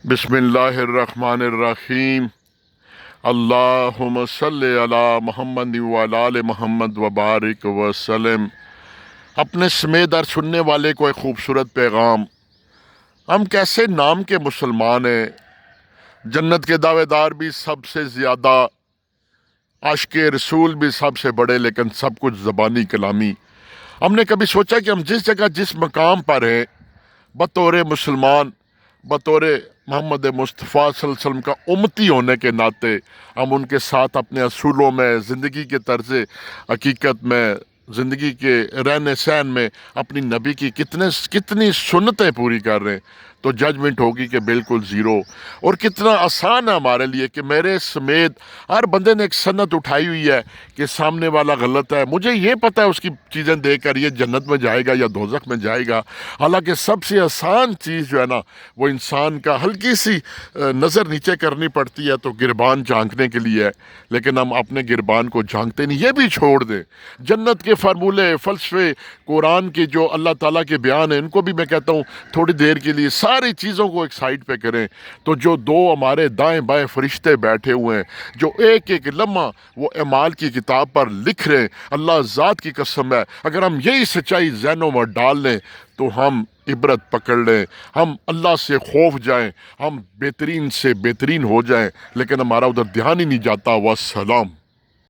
बिस्मिल्लाहिर्रहमानिर्रहीम। अल्लाहुम्मा सल्लि अला मुहम्मद व अला आले मुहम्मद व बारिक वसल्लम। अपने समेत और सुनने वाले को एक खूबसूरत पैगाम। हम कैसे नाम के मुसलमान हैं, जन्नत के दावेदार भी सबसे ज़्यादा, आशिक़े रसूल भी सबसे बड़े, लेकिन सब कुछ ज़बानी कलामी। हमने कभी सोचा कि हम जिस जगह जिस मकाम पर हैं, बतौर मुसलमान, बतौर मोहम्मद मुस्तफ़ा सल्लल्लाहु अलैहि वसल्लम का उम्मती होने के नाते, हम उनके साथ अपने असूलों में, ज़िंदगी के तर्ज़ हकीकत में, ज़िंदगी के रहन सहन में अपनी नबी की कितनी सुन्नतें पूरी कर रहे हैं, तो जजमेंट होगी कि बिल्कुल ज़ीरो। और कितना आसान है हमारे लिए कि मेरे समेत हर बंदे ने एक सन्नत उठाई हुई है कि सामने वाला गलत है, मुझे ये पता है उसकी चीज़ें देखकर ये जन्नत में जाएगा या दोज़ख में जाएगा। हालांकि सबसे आसान चीज़ जो है ना, वो इंसान का हल्की सी नज़र नीचे करनी पड़ती है तो गिरबान झांकने के लिए है, लेकिन हम अपने गिरबान को झांकते नहीं। ये भी छोड़ दें, जन्नत के फार्मूले, फ़लसफ़े, कुरान के जो अल्लाह ताला के बयान हैं, इनको भी मैं कहता हूँ थोड़ी देर के लिए सारी चीज़ों को एक साइड पे करें। तो जो दो हमारे दाएं बाएं फरिश्ते बैठे हुए हैं, जो एक एक लम्हा वो अमाल की किताब पर लिख रहे हैं, अल्लाह ज़ात की कसम है, अगर हम यही सच्चाई ज़हनों में डाल लें तो हम इबरत पकड़ लें, हम अल्लाह से खौफ जाएं, हम बेहतरीन से बेहतरीन हो जाएं, लेकिन हमारा उधर ध्यान ही नहीं जाता। वस्सलाम।